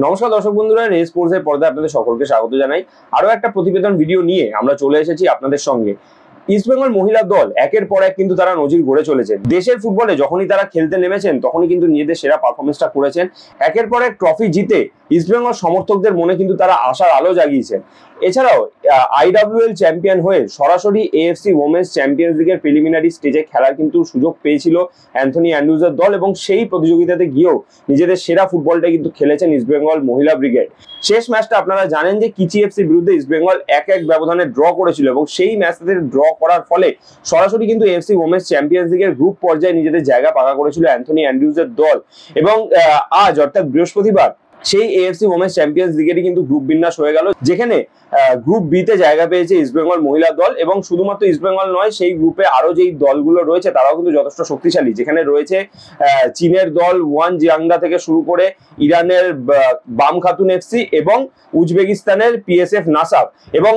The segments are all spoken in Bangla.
নমস্কার দর্শক বন্ধুরা, রেস স্পোর্টসের পর্দায় আপনাদের সকলকে স্বাগত জানাই। আরো একটা প্রতিবেদন ভিডিও নিয়ে আমরা চলে এসেছি আপনাদের সঙ্গে। ইস্টবেঙ্গল মহিলা দল একের পর এক কিন্তু তারা নজির গড়ে চলেছেন। দেশের ফুটবলে যখনই তারা খেলতে নেমেছেন তখনই কিন্তু নিজেদের সেরা পারফরমেন্সটা করেছেন। একের পর এক ট্রফি জিতে ইস্টবেঙ্গল সমর্থকদের মনে কিন্তু তারা আশার আলো জাগিয়েছেন। এছাড়াও IWL চ্যাম্পিয়ন হয়ে সরাসরি AFC ওমেন্স চ্যাম্পিয়ন্স লিগের প্রিলিমিনারি স্টেজে খেলার কিন্তু সুযোগ পেয়েছিল অ্যান্থনি অ্যান্ড্রুজের দল, এবং সেই প্রতিযোগিতাতে গিয়েও নিজেদের সেরা ফুটবলটা কিন্তু খেলেছেন ইস্টবেঙ্গল মহিলা ব্রিগেড। শেষ ম্যাচটা আপনারা জানেন যে কিচি FC বিরুদ্ধে ইস্টবেঙ্গল 1-1 ব্যবধানে ড্র করেছিল, এবং সেই ম্যাচটাতে ড্র করার ফলে সরাসরি কিন্তু AFC ওমেন্স চ্যাম্পিয়ন্স লিগের গ্রুপ পর্যায়ে নিজেদের জায়গা পাকা করেছিল অ্যান্থনি অ্যান্ড্রুজের দল। এবং আজ অর্থাৎ বৃহস্পতিবার সেই AFC ওমেন্স চ্যাম্পিয়ন্স লিগেরই কিন্তু গ্রুপ বিন্যাস হয়ে গেল, যেখানে গ্রুপ বি তে জায়গা পেয়েছে ইস্টবেঙ্গল মহিলা দল। এবং শুধুমাত্র ইস্টবেঙ্গল নয়, সেই গ্রুপে আরো যেই দলগুলো রয়েছে তারাও কিন্তু যথেষ্ট শক্তিশালী, যেখানে রয়েছে চীনের দল ওয়ান জিয়াংদা থেকে শুরু করে ইরানের বাম খাতুন FC এবং উজবেকিস্তানের PSF নাসাফ। এবং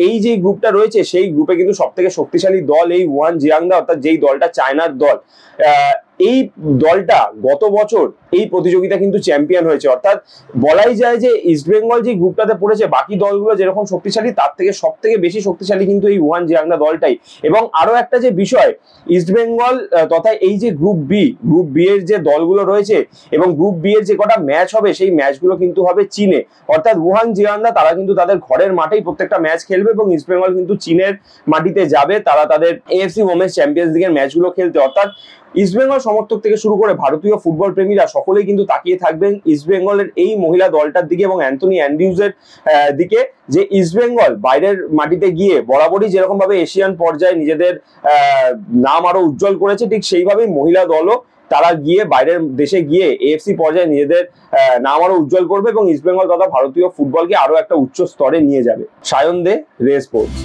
এই যে গ্রুপটা রয়েছে সেই গ্রুপে কিন্তু সব থেকে শক্তিশালী দল এই ওয়ান জিয়াংদা, অর্থাৎ যেই দলটা চায়নার দল। এই দলটা গত বছর এই প্রতিযোগিতা কিন্তু চ্যাম্পিয়ন হয়েছে, অর্থাৎ বলাই যায় যে ইস্টবেঙ্গল যে গ্রুপটাতে পড়েছে বাকি দলগুলো যেরকম শক্তিশালী তার থেকে সব থেকে বেশি শক্তিশালী কিন্তু এই ওয়ান জিয়াংদা দলটাই। এবং আরো একটা যে বিষয়, ইস্টবেঙ্গল তথা এই যে গ্রুপ বি এর যে দলগুলো রয়েছে এবং গ্রুপ বি এর যে কটা ম্যাচ হবে সেই ম্যাচগুলো কিন্তু হবে চীনে, অর্থাৎ ওয়ান জিয়াংদা তারা কিন্তু তাদের ঘরের মাঠেই প্রত্যেকটা ম্যাচ খেলবে, এবং ইস্টবেঙ্গল কিন্তু চীনের মাটিতে যাবে তারা তাদের AFC ওমেন্স চ্যাম্পিয়ন্স লিগের ম্যাচগুলো খেলতে। অর্থাৎ ইস্টবেঙ্গল সমর্থক থেকে শুরু করে ভারতীয় ফুটবল প্রেমীরা সকলেই কিন্তু তাকিয়ে থাকবেন ইস্টবেঙ্গলের এই মহিলা দলটার দিকে এবং অ্যান্থনি অ্যান্ড্রুজের দিকে, যে ইস্টবেঙ্গল বাইরের মাটিতে গিয়ে বরাবরই যেরকম ভাবে এশিয়ান পর্যায়ে নিজেদের নাম আরো উজ্জ্বল করেছে, ঠিক সেইভাবেই মহিলা দলও তারা গিয়ে বাইরের দেশে গিয়ে AFC পর্যায়ে নিজেদের নাম আরো উজ্জ্বল করবে এবং ইস্টবেঙ্গল তথা ভারতীয় ফুটবলকে আরো একটা উচ্চ স্তরে নিয়ে যাবে। সায়ন দে, রে স্পোর্টস।